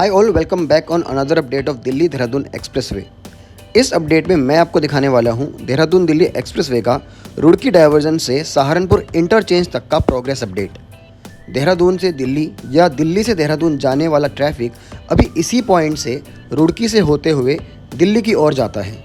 Hi all, welcome back on another update of Delhi Dehradun expressway. इस update में मैं आपको दिखाने वाला हूं देहरादून दिल्ली एक्सप्रेसवे का रुड़की डायवर्जन से सहारनपुर इंटरचेंज तक का प्रोग्रेस अपडेट। देहरादून से दिल्ली या दिल्ली से देहरादून जाने वाला ट्रैफिक अभी इसी पॉइंट से रुड़की से होते हुए दिल्ली की ओर जाता है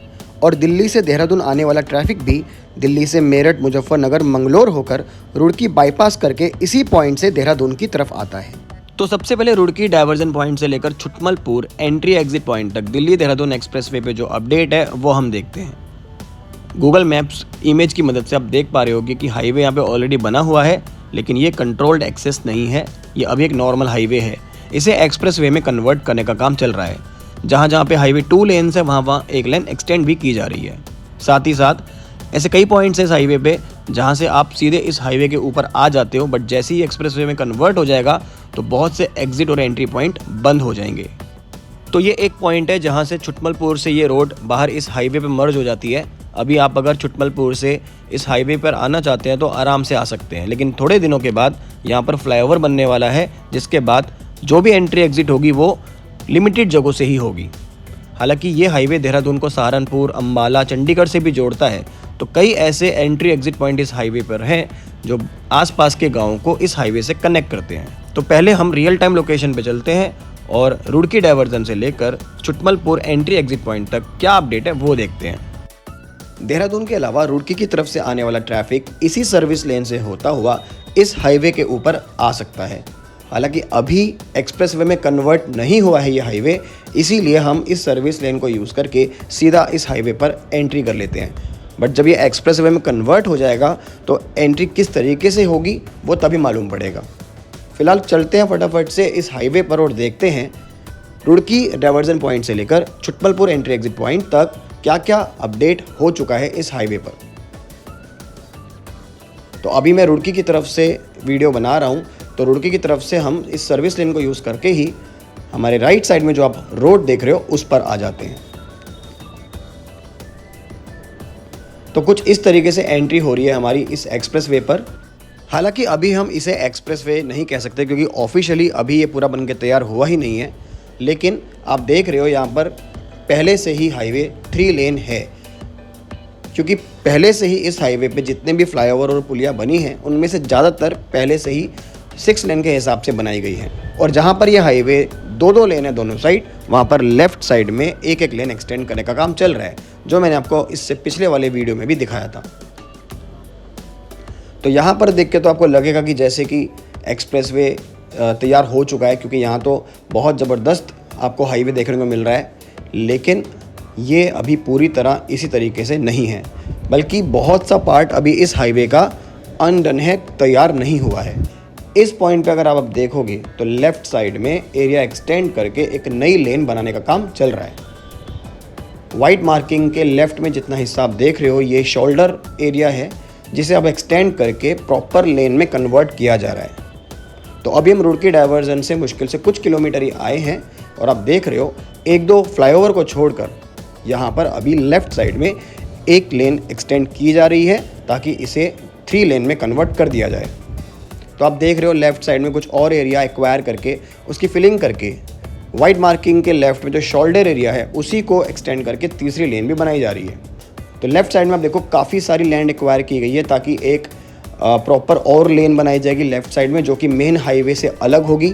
और दिल्ली से देहरादून आने वाला ट्रैफिक भी दिल्ली से मेरठ, मुजफ्फरनगर, मंगलोर होकर रुड़की बाईपास करके इसी पॉइंट से देहरादून की तरफ आता है। तो सबसे पहले रुड़की डायवर्जन पॉइंट से लेकर छुटमलपुर एंट्री एग्जिट पॉइंट तक दिल्ली देहरादून एक्सप्रेसवे पे जो अपडेट है वो हम देखते हैं। गूगल मैप्स इमेज की मदद से आप देख पा रहे होगे कि हाईवे यहाँ पे ऑलरेडी बना हुआ है, लेकिन ये कंट्रोल्ड एक्सेस नहीं है, ये अभी एक नॉर्मल हाईवे है। इसे एक्सप्रेसवे में कन्वर्ट करने का काम चल रहा है। जहाँ जहाँ पे हाईवे 2 लेन्स है वहाँ एक लेन एक्सटेंड भी की जा रही है। साथ ही साथ ऐसे कई पॉइंट्स हैं इस हाईवे पे जहाँ से आप सीधे इस हाईवे के ऊपर आ जाते हो, बट जैसे ही एक्सप्रेसवे में कन्वर्ट हो जाएगा तो बहुत से एग्जिट और एंट्री पॉइंट बंद हो जाएंगे। तो ये एक पॉइंट है जहाँ से छुटमलपुर से ये रोड बाहर इस हाईवे पे मर्ज हो जाती है। अभी आप अगर छुटमलपुर से इस हाईवे पर आना चाहते हैं तो आराम से आ सकते हैं, लेकिन थोड़े दिनों के बाद यहाँ पर फ्लाईओवर बनने वाला है, जिसके बाद जो भी एंट्री एग्जिट होगी वो लिमिटेड जगहों से ही होगी। हालांकि ये हाईवे देहरादून को सहारनपुर, अंबाला, चंडीगढ़ से भी जोड़ता है, तो कई ऐसे एंट्री एग्जिट पॉइंट इस हाईवे पर हैं जो आसपास के गाँवों को इस हाईवे से कनेक्ट करते हैं। तो पहले हम रियल टाइम लोकेशन पे चलते हैं और रुड़की डायवर्जन से लेकर छुटमलपुर एंट्री एग्जिट पॉइंट तक क्या अपडेट है वो देखते हैं। देहरादून के अलावा रुड़की की तरफ से आने वाला ट्रैफिक इसी सर्विस लेन से होता हुआ इस हाईवे के ऊपर आ सकता है। हालांकि अभी एक्सप्रेसवे में कन्वर्ट नहीं हुआ है ये हाईवे, इसीलिए हम इस सर्विस लेन को यूज़ करके सीधा इस हाईवे पर एंट्री कर लेते हैं। बट जब ये एक्सप्रेसवे में कन्वर्ट हो जाएगा तो एंट्री किस तरीके से होगी वो तभी मालूम पड़ेगा। फिलहाल चलते हैं फटाफट से इस हाईवे पर और देखते हैं रुड़की डायवर्जन पॉइंट से लेकर छुटमलपुर एंट्री एग्जिट पॉइंट तक क्या क्या अपडेट हो चुका है इस हाईवे पर। तो अभी मैं रुड़की की तरफ से वीडियो बना रहा हूँ, तो रुड़की की तरफ से हम इस सर्विस लेन को यूज़ करके ही हमारे राइट साइड में जो आप रोड देख रहे हो उस पर आ जाते हैं। तो कुछ इस तरीके से एंट्री हो रही है हमारी इस एक्सप्रेसवे पर। हालांकि अभी हम इसे एक्सप्रेसवे नहीं कह सकते क्योंकि ऑफिशियली अभी ये पूरा बनके तैयार हुआ ही नहीं है, लेकिन आप देख रहे हो यहाँ पर पहले से ही हाईवे 3 लेन है, क्योंकि पहले से ही इस हाईवे पे जितने भी फ्लाईओवर और पुलियाँ बनी हैं उनमें से ज़्यादातर पहले से ही 6 लेन के हिसाब से बनाई गई हैं। और जहाँ पर यह हाईवे 2-2 लेन है दोनों साइड, वहाँ पर लेफ़्ट साइड में एक लेन एक्सटेंड करने का काम चल रहा है, जो मैंने आपको इससे पिछले वाले वीडियो में भी दिखाया था। तो यहाँ पर देख के तो आपको लगेगा कि जैसे कि एक्सप्रेसवे तैयार हो चुका है, क्योंकि यहाँ तो बहुत ज़बरदस्त आपको हाईवे देखने को मिल रहा है, लेकिन ये अभी पूरी तरह इसी तरीके से नहीं है, बल्कि बहुत सा पार्ट अभी इस हाईवे का अनडन है, तैयार नहीं हुआ है। इस पॉइंट पे अगर आप देखोगे तो लेफ़्ट साइड में एरिया एक्सटेंड करके एक नई लेन बनाने का काम चल रहा है। वाइट मार्किंग के लेफ़्ट में जितना हिस्सा आप देख रहे हो ये शोल्डर एरिया है, जिसे अब एक्सटेंड करके प्रॉपर लेन में कन्वर्ट किया जा रहा है। तो अभी हम रुड़की डायवर्जन से मुश्किल से कुछ किलोमीटर ही आए हैं और आप देख रहे हो 1-2 फ्लाईओवर को छोड़कर यहाँ पर अभी लेफ़्ट साइड में एक लेन एक्सटेंड की जा रही है ताकि इसे 3 लेन में कन्वर्ट कर दिया जाए। तो आप देख रहे हो लेफ़्ट साइड में कुछ और एरिया एक्वायर करके उसकी फिलिंग करके वाइट मार्किंग के लेफ़्ट में जो शोल्डर एरिया है उसी को एक्सटेंड करके तीसरी लेन भी बनाई जा रही है। तो लेफ़्ट साइड में आप देखो काफ़ी सारी लैंड एक्वायर की गई है ताकि एक प्रॉपर और लेन बनाई जाएगी लेफ़्ट साइड में, जो कि मेन हाईवे से अलग होगी,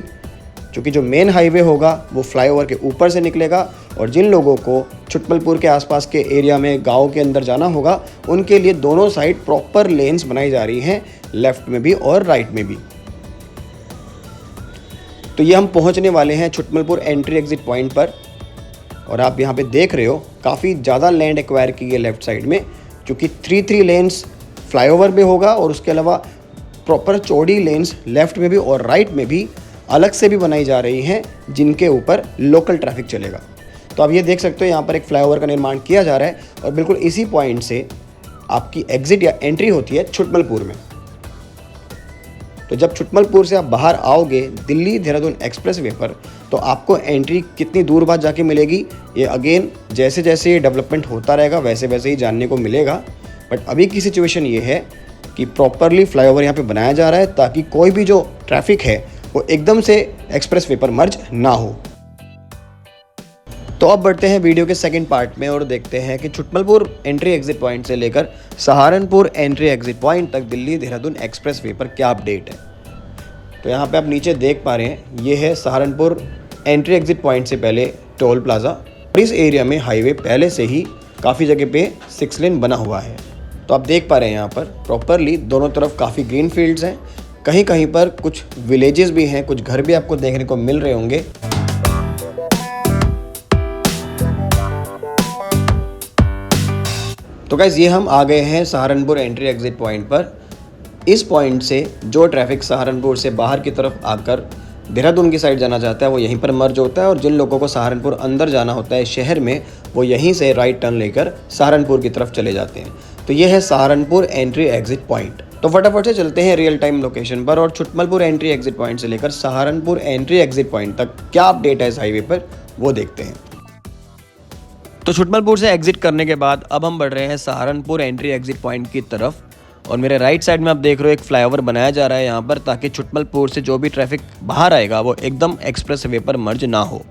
क्योंकि जो मेन हाईवे होगा वो फ्लाईओवर के ऊपर से निकलेगा और जिन लोगों को छुटमलपुर के आसपास के एरिया में गांव के अंदर जाना होगा उनके लिए दोनों साइड प्रॉपर लेन्स बनाई जा रही हैं, लेफ़्ट में भी और राइट में भी। तो ये हम पहुंचने वाले हैं छुटमलपुर एंट्री एग्जिट पॉइंट पर और आप यहाँ पे देख रहे हो काफ़ी ज़्यादा लैंड एक्वायर की है लेफ़्ट साइड में, क्योंकि 3 लेन्स फ्लाईओवर में होगा और उसके अलावा प्रॉपर चौड़ी लेन्स लेफ़्ट में भी और राइट में भी अलग से भी बनाई जा रही हैं, जिनके ऊपर लोकल ट्रैफिक चलेगा। तो आप ये देख सकते हो यहाँ पर एक फ्लाईओवर का निर्माण किया जा रहा है और बिल्कुल इसी पॉइंट से आपकी एग्जिट या एंट्री होती है छुटमलपुर में। तो जब छुटमलपुर से आप बाहर आओगे दिल्ली देहरादून एक्सप्रेसवे पर, तो आपको एंट्री कितनी दूर बाद जाके मिलेगी ये अगेन जैसे जैसे ये डेवलपमेंट होता रहेगा वैसे वैसे ही जानने को मिलेगा। बट अभी की सिचुएशन ये है कि प्रॉपरली फ्लाईओवर यहाँ पे बनाया जा रहा है ताकि कोई भी जो ट्रैफिक है वो एकदम से एक्सप्रेसवे पर मर्ज ना हो। तो अब बढ़ते हैं वीडियो के सेकंड पार्ट में और देखते हैं कि छुटमलपुर एंट्री एग्जिट पॉइंट से लेकर सहारनपुर एंट्री एग्जिट पॉइंट तक दिल्ली देहरादून एक्सप्रेस वे पर क्या अपडेट है। तो यहाँ पे आप नीचे देख पा रहे हैं, ये है सहारनपुर एंट्री एग्जिट पॉइंट से पहले टोल प्लाज़ा। और इस एरिया में हाईवे पहले से ही काफ़ी जगह पे 6 लेन बना हुआ है। तो आप देख पा रहे हैं यहाँ पर प्रॉपरली दोनों तरफ काफ़ी ग्रीन फील्ड्स हैं, कहीं कहीं पर कुछ विलेजेस भी हैं, कुछ घर भी आपको देखने को मिल रहे होंगे। तो गाइस ये हम आ गए हैं सहारनपुर एंट्री एग्जिट पॉइंट पर। इस पॉइंट से जो ट्रैफिक सहारनपुर से बाहर की तरफ आकर देहरादून की साइड जाना चाहता है वो यहीं पर मर्ज होता है, और जिन लोगों को सहारनपुर अंदर जाना होता है शहर में वो यहीं से राइट टर्न लेकर सहारनपुर की तरफ चले जाते हैं। तो ये है सहारनपुर एंट्री एग्जिट पॉइंट। तो फटाफट से चलते हैं रियल टाइम लोकेशन पर और छुटमलपुर एंट्री एग्जिट पॉइंट से लेकर सहारनपुर एंट्री एग्जिट पॉइंट तक क्या अपडेट है इस हाईवे पर वो देखते हैं। तो छुटमलपुर से एग्जिट करने के बाद अब हम बढ़ रहे हैं सहारनपुर एंट्री एग्जिट पॉइंट की तरफ, और मेरे राइट साइड में आप देख रहे हो एक फ्लाईओवर बनाया जा रहा है यहाँ पर, ताकि छुटमलपुर से जो भी ट्रैफिक बाहर आएगा वो एकदम एक्सप्रेस वे पर मर्ज ना हो।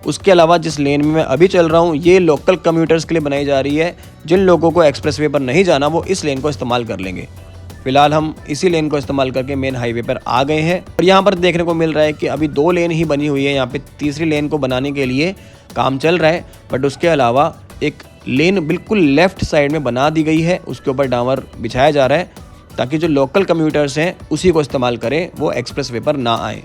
उसके अलावा जिस लेन में मैं अभी चल रहा हूँ ये लोकल कम्यूटर्स के लिए बनाई जा रही है। जिन लोगों को एक्सप्रेस वे पर नहीं जाना वो इस लेन को इस्तेमाल कर लेंगे। फिलहाल हम इसी लेन को इस्तेमाल करके मेन हाईवे पर आ गए हैं, और यहाँ पर देखने को मिल रहा है कि अभी 2 लेन ही बनी हुई है। यहाँ पे तीसरी लेन को बनाने के लिए काम चल रहा है, बट उसके अलावा एक लेन बिल्कुल लेफ्ट साइड में बना दी गई है, उसके ऊपर डामर बिछाया जा रहा है ताकि जो लोकल कम्यूटर्स हैं उसी को इस्तेमाल करें, वो एक्सप्रेस वे पर ना आए।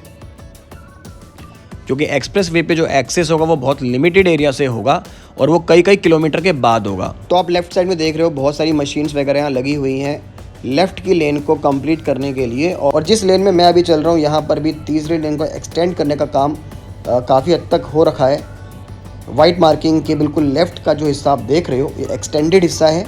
क्योंकि एक्सप्रेस वे पे जो एक्सेस होगा वो बहुत लिमिटेड एरिया से होगा और वो कई किलोमीटर के बाद होगा। तो आप लेफ्ट साइड में देख रहे हो बहुत सारी मशीन्स वगैरह यहाँ लगी हुई हैं लेफ़्ट की लेन को कंप्लीट करने के लिए। और जिस लेन में मैं अभी चल रहा हूँ यहाँ पर भी तीसरी लेन को एक्सटेंड करने का काम काफ़ी हद तक हो रखा है। वाइट मार्किंग के बिल्कुल लेफ़्ट का जो हिस्सा आप देख रहे हो ये एक्सटेंडेड हिस्सा है,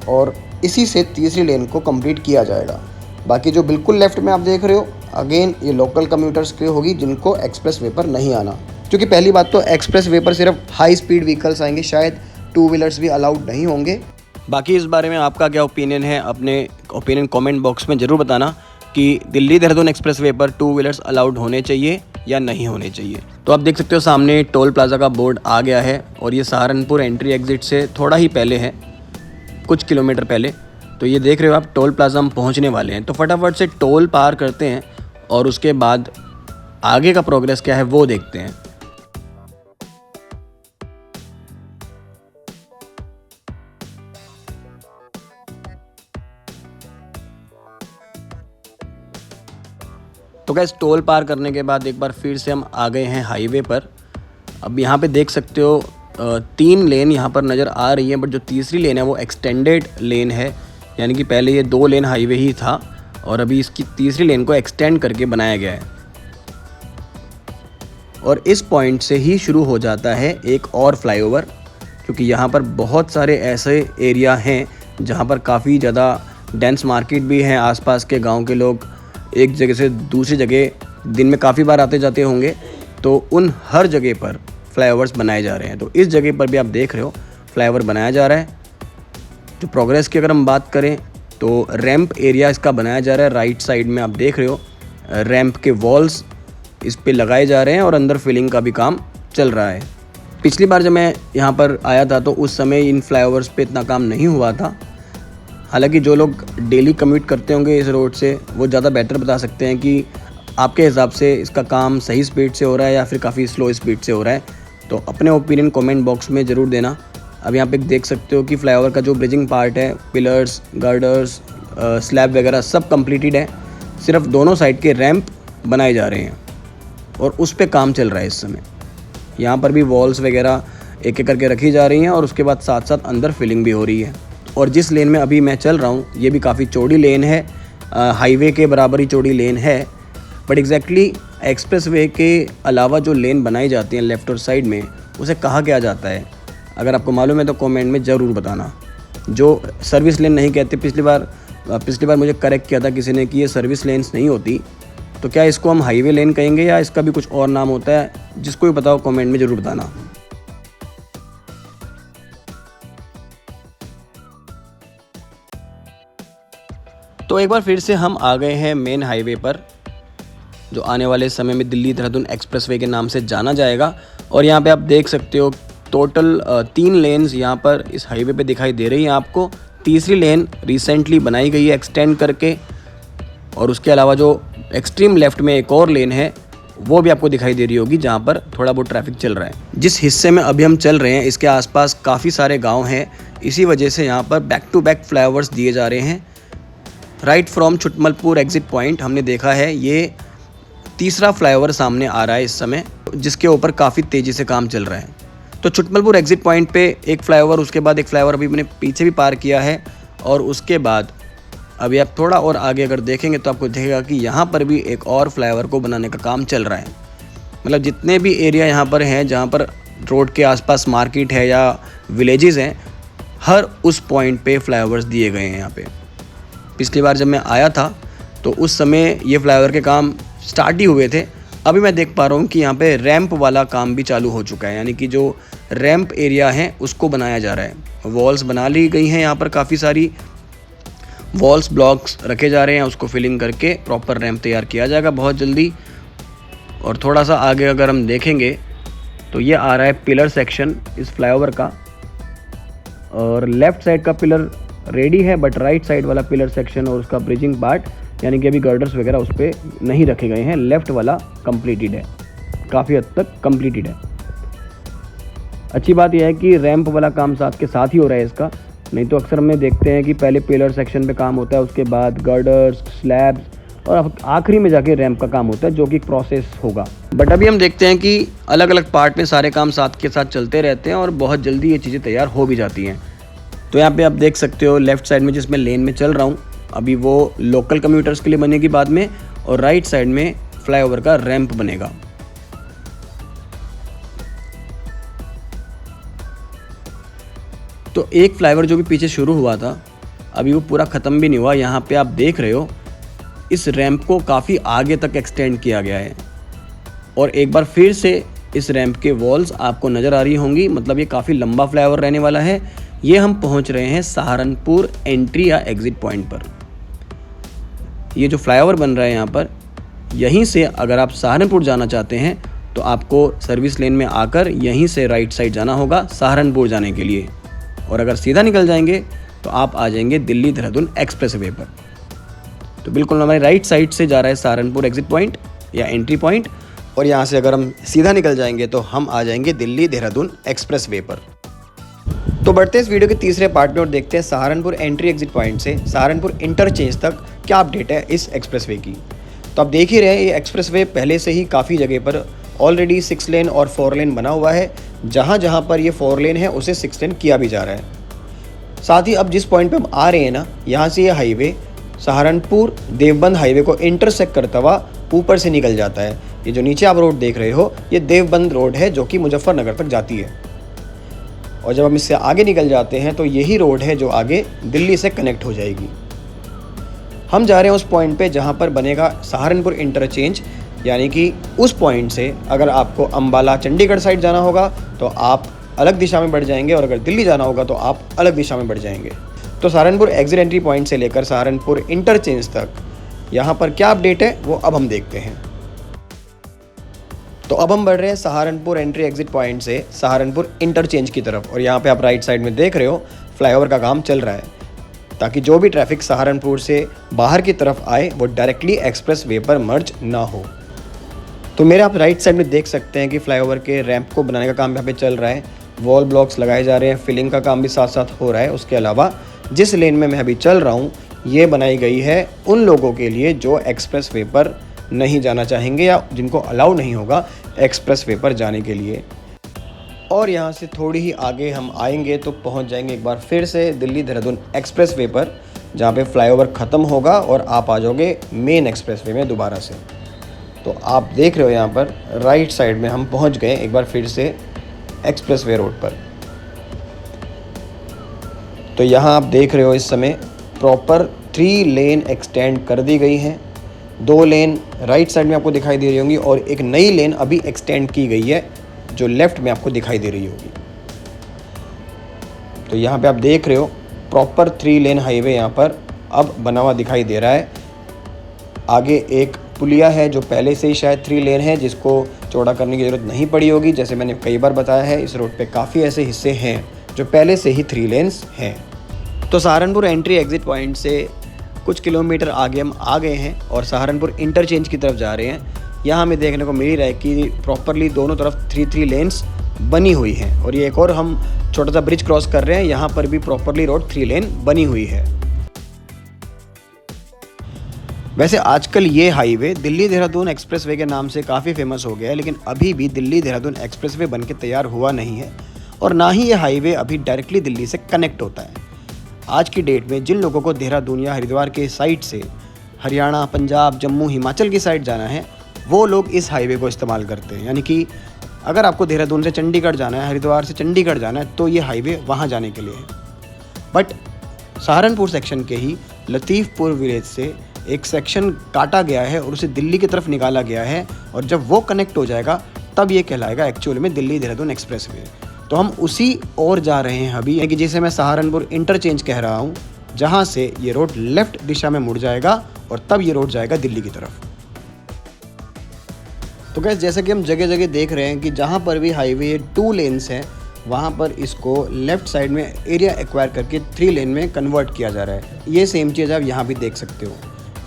और इसी से तीसरी लेन को कंप्लीट किया जाएगा। बाकी जो बिल्कुल लेफ़्ट में आप देख रहे हो अगेन ये लोकल कम्यूटर्स के लिए होगी जिनको एक्सप्रेस वे पर नहीं आना। क्योंकि पहली बात तो एक्सप्रेस वे पर सिर्फ हाई स्पीड व्हीकल्स आएंगे, शायद 2 व्हीलर्स भी अलाउड नहीं होंगे। बाकी इस बारे में आपका क्या ओपिनियन है, अपने ओपिनियन कमेंट बॉक्स में ज़रूर बताना कि दिल्ली देहरादून एक्सप्रेस वे पर 2 व्हीलर्स अलाउड होने चाहिए या नहीं होने चाहिए। तो आप देख सकते हो सामने टोल प्लाज़ा का बोर्ड आ गया है, और ये सहारनपुर एंट्री एग्जिट से थोड़ा ही पहले है, कुछ किलोमीटर पहले। तो ये देख रहे हो आप टोल प्लाज़ा हम पहुंचने वाले हैं। तो फटाफट से टोल पार करते हैं और उसके बाद आगे का प्रोग्रेस क्या है वो देखते हैं। तो गाइस टोल पार करने के बाद एक बार फिर से हम आ गए हैं हाईवे पर। अब यहाँ पे देख सकते हो 3 लेन यहाँ पर नज़र आ रही है, बट जो तीसरी लेन है वो एक्सटेंडेड लेन है, यानी कि पहले ये 2 लेन हाईवे ही था और अभी इसकी तीसरी लेन को एक्सटेंड करके बनाया गया है। और इस पॉइंट से ही शुरू हो जाता है एक और फ्लाईओवर, क्योंकि यहाँ पर बहुत सारे ऐसे एरिया हैं जहाँ पर काफ़ी ज़्यादा डेंस मार्केट भी हैं। आसपास के गांव के लोग एक जगह से दूसरी जगह दिन में काफ़ी बार आते जाते होंगे, तो उन हर जगह पर फ्लाईओवर्स बनाए जा रहे हैं। तो इस जगह पर भी आप देख रहे हो फ्लाईओवर बनाया जा रहा है। जो प्रोग्रेस की अगर हम बात करें तो रैंप एरिया इसका बनाया जा रहा है। राइट साइड में आप देख रहे हो रैंप के वॉल्स इस पे लगाए जा रहे हैं और अंदर फिलिंग का भी काम चल रहा है। पिछली बार जब मैं यहाँ पर आया था तो उस समय इन फ्लाईओवर्स पे इतना काम नहीं हुआ था। हालांकि जो लोग डेली कम्यूट करते होंगे इस रोड से वो ज़्यादा बेटर बता सकते हैं कि आपके हिसाब से इसका काम सही स्पीड से हो रहा है या फिर काफ़ी स्लो स्पीड से हो रहा है। तो अपने ओपिनियन कमेंट बॉक्स में ज़रूर देना। अब यहाँ पे देख सकते हो कि फ्लाईओवर का जो ब्रिजिंग पार्ट है, पिलर्स, गर्डर्स, स्लैब वगैरह सब कंप्लीटेड है। सिर्फ दोनों साइड के रैंप बनाए जा रहे हैं और उस पर काम चल रहा है इस समय। यहाँ पर भी वॉल्स वगैरह एक एक करके रखी जा रही हैं और उसके बाद साथ साथ अंदर फिलिंग भी हो रही है। और जिस लेन में अभी मैं चल रहा हूँ ये भी काफ़ी चौड़ी लेन है, हाईवे के बराबर ही चौड़ी लेन है। बट एग्जैक्टली एक्सप्रेस वे के अलावा जो लेन बनाई जाती हैं लेफ़्ट और साइड में उसे कहा क्या जाता है, अगर आपको मालूम है तो कमेंट में ज़रूर बताना। जो सर्विस लेन नहीं कहते, पिछली बार मुझे करेक्ट किया था किसी ने कि ये सर्विस लेन्स नहीं होती, तो क्या इसको हम हाईवे लेन कहेंगे या इसका भी कुछ और नाम होता है? जिसको भी बताओ कमेंट में ज़रूर बताना। तो एक बार फिर से हम आ गए हैं मेन हाईवे पर, जो आने वाले समय में दिल्ली देहरादून एक्सप्रेसवे के नाम से जाना जाएगा। और यहाँ पे आप देख सकते हो टोटल 3 लेन्स यहाँ पर इस हाईवे पे दिखाई दे रही हैं आपको। तीसरी लेन रिसेंटली बनाई गई है एक्सटेंड करके, और उसके अलावा जो एक्सट्रीम लेफ़्ट में एक और लेन है वो भी आपको दिखाई दे रही होगी, जहाँ पर थोड़ा बहुत ट्रैफिक चल रहा है। जिस हिस्से में अभी हम चल रहे हैं इसके आसपास काफ़ी सारे गांव हैं, इसी वजह से यहाँ पर बैक टू बैक फ्लाईओवर्स दिए जा रहे हैं। Right from Chhutmalpur exit point हमने देखा है, ये तीसरा फ्लाईओवर सामने आ रहा है इस समय, जिसके ऊपर काफ़ी तेज़ी से काम चल रहा है। तो छुटमलपुर एग्जिट पॉइंट पे एक फ्लाईओवर, उसके बाद एक फ्लाईओवर अभी मैंने पीछे भी पार किया है, और उसके बाद अभी आप थोड़ा और आगे अगर देखेंगे तो आपको दिखेगा कि यहाँ पर भी एक और फ्लाईओवर को बनाने का काम चल रहा है। मतलब जितने भी एरिया यहाँ पर हैं जहाँ पर रोड के आसपास मार्केट है या विलेजेस हैं, हर उस पॉइंट पे फ्लाईओवर्स दिए गए हैं यहाँ पे। पिछली बार जब मैं आया था तो उस समय ये फ्लाईओवर के काम स्टार्ट ही हुए थे। अभी मैं देख पा रहा हूँ कि यहाँ पे रैंप वाला काम भी चालू हो चुका है, यानी कि जो रैंप एरिया है उसको बनाया जा रहा है। वॉल्स बना ली गई हैं, यहाँ पर काफ़ी सारी वॉल्स ब्लॉक्स रखे जा रहे हैं, उसको फिलिंग करके प्रॉपर रैंप तैयार किया जाएगा बहुत जल्दी। और थोड़ा सा आगे अगर हम देखेंगे तो ये आ रहा है पिलर सेक्शन इस फ्लाईओवर का, और लेफ़्ट साइड का पिलर रेडी है, बट राइट साइड वाला पिलर सेक्शन और उसका ब्रिजिंग पार्ट यानी कि अभी गर्डर्स वगैरह उस पर नहीं रखे गए हैं। लेफ़्ट वाला कंप्लीटेड है, काफ़ी हद तक कंप्लीटेड है। अच्छी बात यह है कि रैंप वाला काम साथ के साथ ही हो रहा है इसका, नहीं तो अक्सर में देखते हैं कि पहले पिलर सेक्शन पे काम होता है, उसके बाद गर्डर्स, स्लैब्स, और आखिरी में जाके रैंप का काम होता है, जो कि प्रोसेस होगा। बट अभी हम देखते हैं कि अलग अलग पार्ट में सारे काम साथ के साथ चलते रहते हैं और बहुत जल्दी ये चीज़ें तैयार हो भी जाती हैं। तो यहाँ पे आप देख सकते हो लेफ़्ट साइड में जिसमें लेन में चल रहा हूँ अभी, वो लोकल कम्यूटर्स के लिए बनेगी बाद में, और राइट साइड में फ्लाईओवर का रैंप बनेगा। तो एक फ्लाईओवर जो भी पीछे शुरू हुआ था अभी वो पूरा ख़त्म भी नहीं हुआ। यहाँ पे आप देख रहे हो इस रैंप को काफ़ी आगे तक एक्सटेंड किया गया है, और एक बार फिर से इस रैंप के वॉल्स आपको नज़र आ रही होंगी। मतलब ये काफ़ी लंबा फ्लाईओवर रहने वाला है। ये हम पहुँच रहे हैं सहारनपुर एंट्री या एग्ज़िट पॉइंट पर। ये जो फ्लाईओवर बन रहा है यहाँ पर, यहीं से अगर आप सहारनपुर जाना चाहते हैं तो आपको सर्विस लेन में आकर यहीं से राइट साइड जाना होगा सहारनपुर जाने के लिए, और अगर सीधा निकल जाएंगे तो आप आ जाएंगे दिल्ली देहरादून एक्सप्रेस वे पर। तो बिल्कुल हमारी राइट साइड से जा रहा है सहारनपुर एग्जिट पॉइंट या एंट्री पॉइंट, और यहाँ से अगर हम सीधा निकल जाएंगे तो हम आ जाएंगे दिल्ली देहरादून एक्सप्रेस वे पर। तो बढ़ते इस वीडियो के तीसरे पार्ट में और देखते हैं सहारनपुर एंट्री एग्जिट पॉइंट से सहारनपुर इंटरचेंज तक क्या अपडेट है इस एक्सप्रेसवे की। तो आप देख ही रहे हैं ये एक्सप्रेसवे पहले से ही काफ़ी जगह पर ऑलरेडी 6 लेन और 4 लेन बना हुआ है। जहाँ जहाँ पर ये 4 लेन है उसे 6 लेन किया भी जा रहा है। साथ ही अब जिस पॉइंट पे हम आ रहे हैं ना, यहाँ से ये हाईवे सहारनपुर देवबंद हाईवे को इंटरसेक्ट करता हुआ ऊपर से निकल जाता है। ये जो नीचे आप रोड देख रहे हो ये देवबंद रोड है जो कि मुजफ्फरनगर तक जाती है, और जब हम इससे आगे निकल जाते हैं तो यही रोड है जो आगे दिल्ली से कनेक्ट हो जाएगी। हम जा रहे हैं उस पॉइंट पे जहाँ पर बनेगा सहारनपुर इंटरचेंज, यानी कि उस पॉइंट से अगर आपको अंबाला चंडीगढ़ साइड जाना होगा तो आप अलग दिशा में बढ़ जाएंगे, और अगर दिल्ली जाना होगा तो आप अलग दिशा में बढ़ जाएंगे। तो सहारनपुर एग्जिट एंट्री पॉइंट से लेकर सहारनपुर इंटरचेंज तक यहाँ पर क्या अपडेट है वो अब हम देखते हैं। तो अब हम बढ़ रहे हैं सहारनपुर एंट्री एग्जिट पॉइंट से सहारनपुर इंटरचेंज की तरफ, और यहाँ पे आप राइट साइड में देख रहे हो फ्लाईओवर का काम चल रहा है, ताकि जो भी ट्रैफिक सहारनपुर से बाहर की तरफ आए वो डायरेक्टली एक्सप्रेस वे पर मर्ज ना हो। तो मेरे आप राइट साइड में देख सकते हैं कि फ्लाईओवर के रैंप को बनाने का काम यहाँ पे चल रहा है, वॉल ब्लॉक्स लगाए जा रहे हैं, फिलिंग का काम भी साथ साथ हो रहा है। उसके अलावा जिस लेन में मैं अभी चल रहा हूँ ये बनाई गई है उन लोगों के लिए जो एक्सप्रेस वे पर नहीं जाना चाहेंगे या जिनको अलाउ नहीं होगा एक्सप्रेस वे पर जाने के लिए। और यहाँ से थोड़ी ही आगे हम आएंगे तो पहुँच जाएंगे एक बार फिर से दिल्ली देहरादून एक्सप्रेस वे पर, जहाँ पे फ्लाईओवर ख़त्म होगा और आप आ जाओगे मेन एक्सप्रेस वे में दोबारा से। तो आप देख रहे हो यहाँ पर राइट साइड में हम पहुँच गए एक बार फिर से एक्सप्रेस वे रोड पर। तो यहाँ आप देख रहे हो इस समय प्रॉपर 3 लेन एक्सटेंड कर दी गई हैं। 2 लेन राइट साइड में आपको दिखाई दे रही होंगी और एक नई लेन अभी एक्सटेंड की गई है जो लेफ़्ट में आपको दिखाई दे रही होगी। तो यहाँ पे आप देख रहे हो प्रॉपर 3 लेन हाईवे यहाँ पर अब बना हुआ दिखाई दे रहा है। आगे एक पुलिया है जो पहले से ही शायद 3 लेन है, जिसको चौड़ा करने की ज़रूरत नहीं पड़ी होगी। जैसे मैंने कई बार बताया है, इस रोड पे काफ़ी ऐसे हिस्से हैं जो पहले से ही 3 लेन्स हैं। तो सहारनपुर एंट्री एग्ज़िट पॉइंट से कुछ किलोमीटर आगे हम आ गए हैं और सहारनपुर इंटरचेंज की तरफ जा रहे हैं। यहाँ हमें देखने को मिल ही रहा है कि प्रॉपरली दोनों तरफ 3 लेन्स बनी हुई हैं और ये एक और हम छोटा सा ब्रिज क्रॉस कर रहे हैं, यहाँ पर भी प्रॉपरली रोड 3 लेन बनी हुई है। वैसे आजकल ये हाईवे दिल्ली देहरादून एक्सप्रेसवे के नाम से काफ़ी फेमस हो गया है, लेकिन अभी भी दिल्ली देहरादून एक्सप्रेसवे बन के तैयार हुआ नहीं है और ना ही ये हाईवे अभी डायरेक्टली दिल्ली से कनेक्ट होता है। आज की डेट में जिन लोगों को देहरादून या हरिद्वार के साइड से हरियाणा, पंजाब, जम्मू, हिमाचल की साइड जाना है, वो लोग इस हाईवे को इस्तेमाल करते हैं। यानी कि अगर आपको देहरादून से चंडीगढ़ जाना है, हरिद्वार से चंडीगढ़ जाना है, तो ये हाईवे वहाँ जाने के लिए है। बट सहारनपुर सेक्शन के ही लतीफ़पुर विलेज से एक सेक्शन काटा गया है और उसे दिल्ली की तरफ निकाला गया है और जब वो कनेक्ट हो जाएगा तब ये कहलाएगा एक्चुअल में दिल्ली देहरादून एक्सप्रेसवे। तो हम उसी ओर जा रहे हैं अभी, कि जिसे मैं सहारनपुर इंटरचेंज कह रहा हूँ, जहाँ से ये रोड लेफ़्ट दिशा में मुड़ जाएगा और तब ये रोड जाएगा दिल्ली की तरफ। तो गाइस, जैसा कि हम जगह जगह देख रहे हैं कि जहाँ पर भी हाईवे 2 लेन्स हैं, वहाँ पर इसको लेफ़्ट साइड में एरिया एक्वायर करके 3 लेन में कन्वर्ट किया जा रहा है। ये सेम चीज़ आप यहाँ भी देख सकते हो।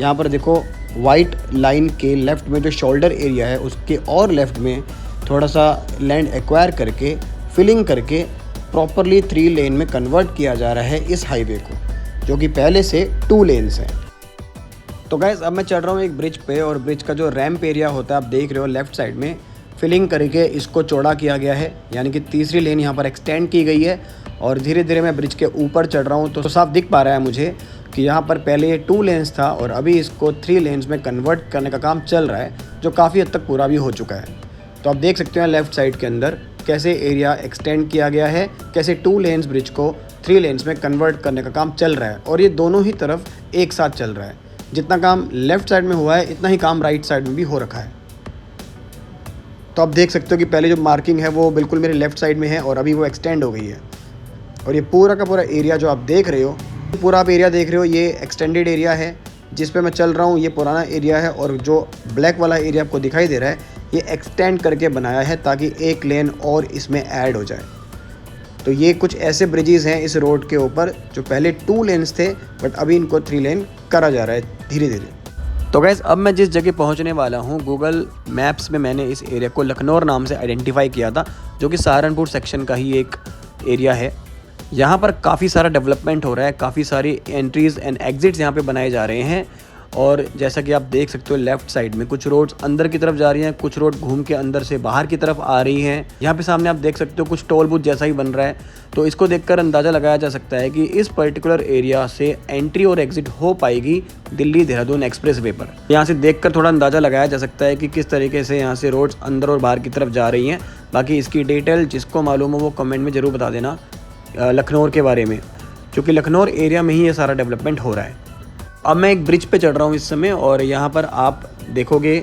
यहाँ पर देखो, वाइट लाइन के लेफ़्ट में जो शोल्डर एरिया है उसके और लेफ़्ट में थोड़ा सा लैंड एक्वायर करके फिलिंग करके प्रॉपरली 3 लेन में कन्वर्ट किया जा रहा है इस हाईवे को, जो कि पहले से 2 लेन्स हैं। तो गाइस, अब मैं चढ़ रहा हूँ एक ब्रिज पे और ब्रिज का जो रैंप एरिया होता है आप देख रहे हो लेफ़्ट साइड में फिलिंग करके इसको चौड़ा किया गया है, यानी कि तीसरी लेन यहाँ पर एक्सटेंड की गई है और धीरे धीरे मैं ब्रिज के ऊपर चढ़ रहा हूँ। तो साफ दिख पा रहा है मुझे कि यहाँ पर पहले ये 2 लेन्स था और अभी इसको 3 लेन्स में कन्वर्ट करने का काम चल रहा है, जो काफ़ी हद तक पूरा भी हो चुका है। तो आप देख सकते हैं लेफ़्ट साइड के अंदर कैसे एरिया एक्सटेंड किया गया है, कैसे 2 लेन्स ब्रिज को 3 लेन्स में कन्वर्ट करने का काम चल रहा है और ये दोनों ही तरफ एक साथ चल रहा है। जितना काम लेफ़्ट साइड में हुआ है इतना ही काम राइट साइड में भी हो रखा है। तो आप देख सकते हो कि पहले जो मार्किंग है वो बिल्कुल मेरे लेफ़्ट साइड में है और अभी वो एक्सटेंड हो गई है और ये पूरा का पूरा एरिया जो आप देख रहे हो, पूरा आप एरिया देख रहे हो, ये एक्सटेंडेड एरिया है जिस पे मैं चल रहा हूँ। ये पुराना एरिया है और जो ब्लैक वाला एरिया आपको दिखाई दे रहा है ये एक्सटेंड करके बनाया है ताकि 1 लेन और इसमें ऐड हो जाए। तो ये कुछ ऐसे ब्रिजेज़ हैं इस रोड के ऊपर जो पहले 2 लेन्स थे बट अभी इनको 3 लेन करा जा रहा है धीरे धीरे। तो गाइस, अब मैं जिस जगह पहुंचने वाला हूं, गूगल मैप्स में मैंने इस एरिया को लखनौर नाम से आइडेंटिफाई किया था, जो कि सहारनपुर सेक्शन का ही एक एरिया है। यहाँ पर काफ़ी सारा डेवलपमेंट हो रहा है, काफ़ी सारी एंट्रीज़ एंड एग्जिट्स यहाँ पे बनाए जा रहे हैं और जैसा कि आप देख सकते हो लेफ़्ट साइड में कुछ रोड्स अंदर की तरफ जा रही हैं, कुछ रोड घूम के अंदर से बाहर की तरफ आ रही हैं। यहाँ पे सामने आप देख सकते हो कुछ टोल बूथ जैसा ही बन रहा है। तो इसको देखकर अंदाज़ा लगाया जा सकता है कि इस पर्टिकुलर एरिया से एंट्री और एग्ज़िट हो पाएगी दिल्ली देहरादून एक्सप्रेसवे पर। यहाँ से देखकर थोड़ा अंदाज़ा लगाया जा सकता है कि किस तरीके से यहाँ से रोड्स अंदर और बाहर की तरफ जा रही हैं। बाकी इसकी डिटेल जिसको मालूम हो वो कमेंट में ज़रूर बता देना लखनौर के बारे में, क्योंकि लखनौर एरिया में ही ये सारा डेवलपमेंट हो रहा है। अब मैं एक ब्रिज पे चढ़ रहा हूँ इस समय और यहाँ पर आप देखोगे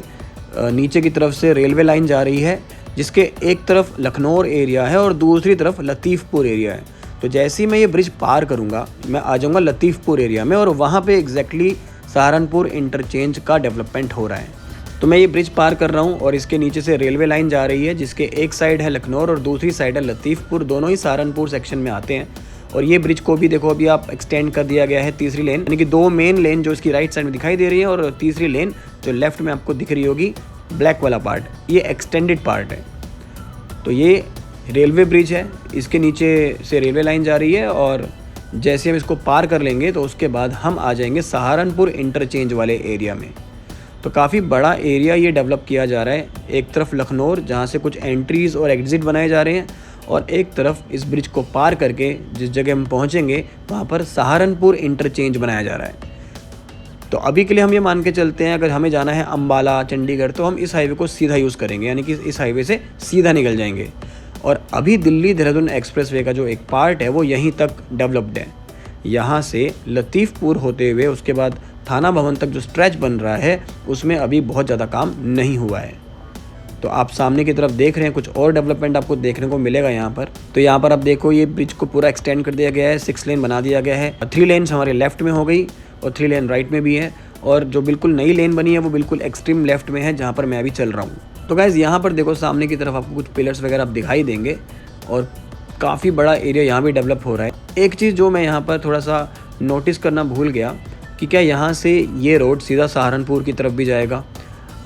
नीचे की तरफ से रेलवे लाइन जा रही है, जिसके एक तरफ लखनौर एरिया है और दूसरी तरफ लतीफ़पुर एरिया है। तो जैसे ही मैं ये ब्रिज पार करूँगा मैं आ जाऊँगा लतीफ़पुर एरिया में और वहाँ पे एग्जैक्टली सहारनपुर इंटरचेंज का डेवलपमेंट हो रहा है। तो मैं ये ब्रिज पार कर रहा हूँ और इसके नीचे से रेलवे लाइन जा रही है, जिसके एक साइड है लखनौर और दूसरी साइड है लतीफ़पुर। दोनों ही सहारनपुर सेक्शन में आते हैं और ये ब्रिज को भी देखो अभी आप एक्सटेंड कर दिया गया है तीसरी लेन, यानी कि 2 मेन लेन जो इसकी राइट साइड में दिखाई दे रही है और तीसरी लेन जो लेफ्ट में आपको दिख रही होगी ब्लैक वाला पार्ट, ये एक्सटेंडेड पार्ट है। तो ये रेलवे ब्रिज है, इसके नीचे से रेलवे लाइन जा रही है और जैसे हम इसको पार कर लेंगे तो उसके बाद हम आ जाएंगे सहारनपुर इंटरचेंज वाले एरिया में। तो काफ़ी बड़ा एरिया ये डेवलप किया जा रहा है। एक तरफ लखनौर जहाँ से कुछ एंट्रीज़ और एग्ज़िट बनाए जा रहे हैं और एक तरफ इस ब्रिज को पार करके जिस जगह हम पहुँचेंगे वहाँ पर सहारनपुर इंटरचेंज बनाया जा रहा है। तो अभी के लिए हम ये मान के चलते हैं अगर हमें जाना है अम्बाला, चंडीगढ़, तो हम इस हाईवे को सीधा यूज़ करेंगे, यानी कि इस हाईवे से सीधा निकल जाएंगे। और अभी दिल्ली देहरादून एक्सप्रेसवे का जो एक पार्ट है वो यहीं तक डेवलप्ड है। यहाँ से लतीफ़पुर होते हुए उसके बाद थाना भवन तक जो स्ट्रेच बन रहा है उसमें अभी बहुत ज़्यादा काम नहीं हुआ है। तो आप सामने की तरफ देख रहे हैं, कुछ और डेवलपमेंट आपको देखने को मिलेगा यहाँ पर। तो यहाँ पर आप देखो ये ब्रिज को पूरा एक्सटेंड कर दिया गया है, 6 लेन बना दिया गया है। 3 लेन्स हमारे लेफ्ट में हो गई और 3 लेन राइट में भी है और जो बिल्कुल नई लेन बनी है वो बिल्कुल एक्सट्रीम लेफ्ट में है, जहाँ पर मैं अभी चल रहा हूँ। तो गाइज़ यहाँ पर देखो सामने की तरफ आपको कुछ पिलर्स वगैरह आप दिखाई देंगे और काफ़ी बड़ा एरिया यहाँ भी डेवलप हो रहा है। एक चीज़ जो मैं यहाँ पर थोड़ा सा नोटिस करना भूल गया कि क्या यहाँ से ये रोड सीधा सहारनपुर की तरफ भी जाएगा,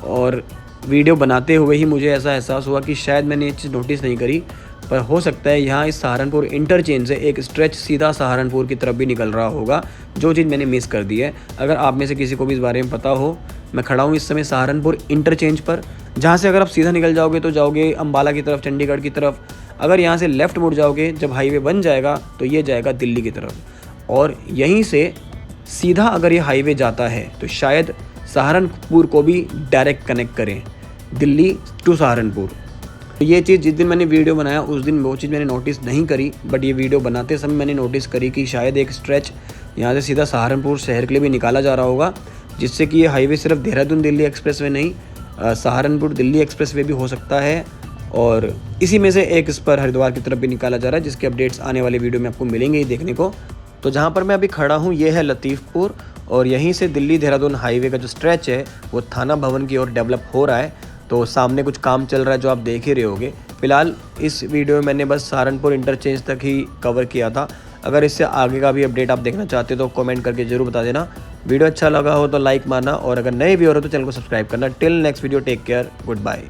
और वीडियो बनाते हुए ही मुझे ऐसा एहसास हुआ कि शायद मैंने ये चीज़ नोटिस नहीं करी, पर हो सकता है यहाँ इस सहारनपुर इंटरचेंज से एक स्ट्रेच सीधा सहारनपुर की तरफ भी निकल रहा होगा, जो चीज़ मैंने मिस कर दी है। अगर आप में से किसी को भी इस बारे में पता हो, मैं खड़ा हूँ इस समय सहारनपुर इंटरचेंज पर, जहाँ से अगर आप सीधा निकल जाओगे तो जाओगे अम्बाला की तरफ, चंडीगढ़ की तरफ। अगर यहाँ से लेफ़्ट मुड़ जाओगे जब हाईवे बन जाएगा तो ये जाएगा दिल्ली की तरफ, और यहीं से सीधा अगर ये हाईवे जाता है तो शायद सहारनपुर को भी डायरेक्ट कनेक्ट करें, दिल्ली टू सहारनपुर। तो ये चीज़ जिस दिन मैंने वीडियो बनाया उस दिन वो चीज़ मैंने नोटिस नहीं करी, बट ये वीडियो बनाते समय मैंने नोटिस करी कि शायद एक स्ट्रेच यहाँ से सीधा सहारनपुर शहर के लिए भी निकाला जा रहा होगा, जिससे कि ये हाईवे सिर्फ देहरादून दिल्ली एक्सप्रेसवे नहीं, सहारनपुर दिल्ली एक्सप्रेसवे भी हो सकता है। और इसी में से एक इस पर हरिद्वार की तरफ भी निकाला जा रहा है, जिसके अपडेट्स आने वाले वीडियो में आपको मिलेंगे ही देखने को। तो जहाँ पर मैं अभी खड़ा हूँ ये है लतीफ़पुर, और यहीं से दिल्ली देहरादून हाईवे का जो स्ट्रेच है वो थाना भवन की ओर डेवलप हो रहा है। तो सामने कुछ काम चल रहा है जो आप देख ही रहे होगे। फिलहाल इस वीडियो में मैंने बस सहारनपुर इंटरचेंज तक ही कवर किया था। अगर इससे आगे का भी अपडेट आप देखना चाहते हो तो कमेंट करके ज़रूर बता देना। वीडियो अच्छा लगा हो तो लाइक मारना, और अगर नए भी हो रहे हो तो चैनल को सब्सक्राइब करना। Till next video, take care, good bye.